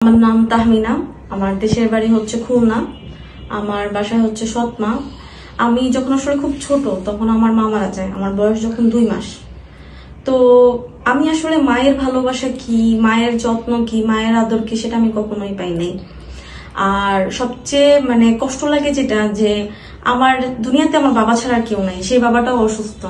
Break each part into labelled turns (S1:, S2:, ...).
S1: আমার নাম তাহমিনা। আমার দেশের বাড়ি হচ্ছে খুলনা। আমার বাসায় হচ্ছে সৎমা। আমি যখন আসলে খুব ছোট তখন আমার মা মারা যায়, আমার বয়স যখন 2 মাস। তো আমি আসলে মায়ের ভালোবাসা কি, মায়ের যত্ন কি, মায়ের আদর কি সেটা আমি কখনোই পাই নাই। আর সবচেয়ে কষ্ট লাগে যেটা, যে আমার দুনিয়াতে আমার বাবা ছাড়া আর কেউ নাই, সেই বাবাটাও অসুস্থ।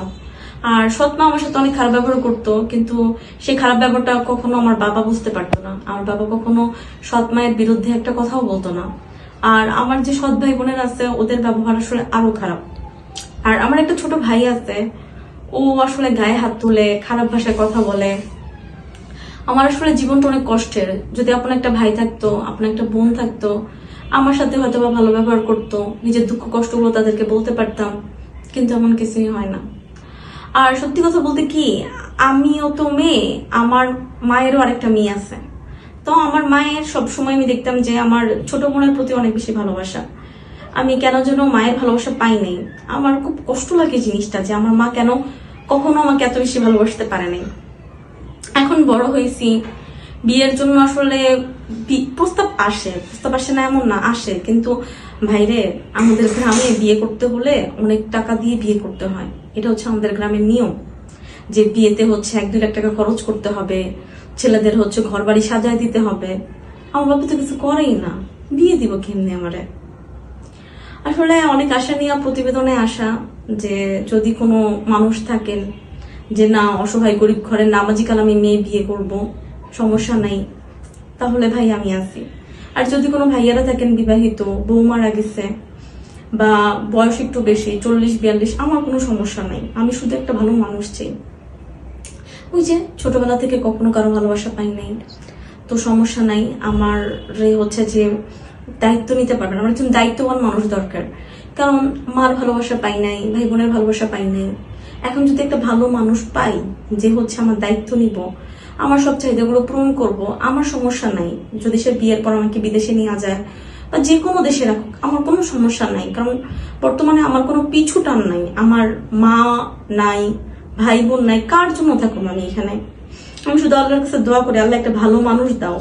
S1: আর সৎমা আমার সাথে অনেক খারাপ ব্যবহার করতো, কিন্তু সেই খারাপ ব্যবহারটা কখনো আমার বাবা বুঝতে পারতো না। আমার বাবা কখনো সৎ মায়ের বিরুদ্ধে একটা কথাও বলতো না। আর আমার যে সৎ ভাই বোনের আছে ওদের ব্যবহার আসলে আরো খারাপ। আর আমার একটা ছোট ভাই আছে, ও আসলে গায়ে হাত তুলে, খারাপ ভাষায় কথা বলে। আমার আসলে জীবনটা অনেক কষ্টের। যদি আপনার একটা ভাই থাকতো, আপনার একটা বোন থাকতো, আমার সাথে হয়তো বা ভালো ব্যবহার করতো, নিজের দুঃখ কষ্টগুলো তাদেরকে বলতে পারতাম, কিন্তু এমন কিছুই হয় না। আর সত্যি কথা বলতে কি, আমিও তো মেয়ে, আমার মায়েরও আরেকটা মেয়ে আছে। তো আমার মায়ের সবসময় আমি দেখতাম যে আমার ছোট বোনের প্রতি অনেক বেশি ভালোবাসা। আমি কেন যেন মায়ের ভালোবাসা পাই নাই। আমার খুব কষ্ট লাগে জিনিসটা, যে আমার মা কেন কখনো আমাকে এত বেশি ভালোবাসতে পারে নাই। এখন বড় হয়েছি, বিয়ের জন্য আসলে প্রস্তাব আসে না এমন না, আসে, কিন্তু ভাইরে, আমাদের গ্রামে বিয়ে করতে হলে অনেক টাকা দিয়ে বিয়ে করতে হয়। এটা হচ্ছে আমাদের গ্রামের নিয়ম, যে বিয়েতে হচ্ছে 1-2 লাখ টাকা খরচ করতে হবে, ছেলেদের হচ্ছে ঘর বাড়ি সাজায় দিতে হবে। আমার বাবা তো কিছু করেই না, বিয়ে দিব কেমনি আমারে। আসলে অনেক আশা নিয়ে প্রতিবেদনে আসা, যে যদি কোনো মানুষ থাকেন যে না, অসহায় গরিব ঘরের নামাজি কালামী মেয়ে বিয়ে করব, সমস্যা নাই, তাহলে ভাই আমি আছি। আর যদি কোনো ভাইয়ারা থাকেন বিবাহিত, বউ মারা গেছে, বা বয়স একটু বেশি, 40-42, আমার কোনো সমস্যা নাই। আমি শুধু একটা ভালো মানুষ চাই। ওই যে ছোটবেলা থেকে কখনো কারো ভালোবাসা পাই নাই, তো সমস্যা নাই। আমার হচ্ছে যে দায়িত্ব নিতে পারবেন, আমার একজন দায়িত্ববান মানুষ দরকার। কারণ মার ভালোবাসা পাই নাই, ভাই বোনের ভালোবাসা পাই নাই। এখন যদি একটা ভালো মানুষ পাই, যে হচ্ছে আমার দায়িত্ব নিব, আমার সব চাহিদাগুলো পূরণ করব, আমার সমস্যা নাই। যদি সে বিয়ের পর আমাকে বিদেশে নিয়ে যায় বা যে কোনো দেশে রাখুক, আমার কোনো সমস্যা নাই। কারণ বর্তমানে আমার কোনো পিছু টান নাই, আমার মা নাই, ভাই বোন নাই, কার জন্য থাকুন আমি এখানে। আমি শুধু আল্লাহর কাছে দোয়া করি, আল্লাহ একটা ভালো মানুষ দাও,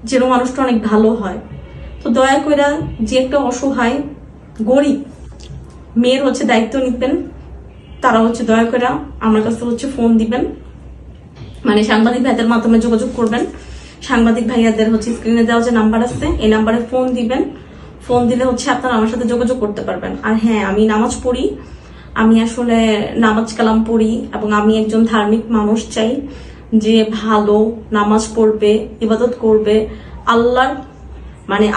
S1: যেন মানুষটা অনেক ভালো হয়। তো দয়া করে যে একটা অসহায় গরিব মেয়ের হচ্ছে দায়িত্ব নিতেন, তারা হচ্ছে দয়া করে আমার কাছে হচ্ছে ফোন দিবেন, সাংবাদিক ভাইদের মাধ্যমে যোগাযোগ করবেন। সাংবাদিক ভাইয়াদের হচ্ছে স্ক্রিনে দেওয়া যে নাম্বার আছে, এই নাম্বারে ফোন দিবেন। ফোন দিলে হচ্ছে আপনারা আমার সাথে যোগাযোগ করতে পারবেন। আর হ্যাঁ, আমি নামাজ পড়ি, আমি আসলে নামাজ কালাম পড়ি, এবং আমি একজন ধার্মিক মানুষ চাই, যে ভালো নামাজ পড়বে, ইবাদত করবে, আল্লাহ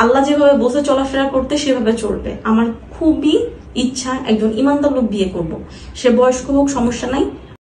S1: আল্লাহ যেভাবে বসে চলাফেরা করতে সেভাবে চলবে। আমার খুবই ইচ্ছা একজন ইমানদার লোক বিয়ে করব। সে বয়স্ক হোক, সমস্যা নাই,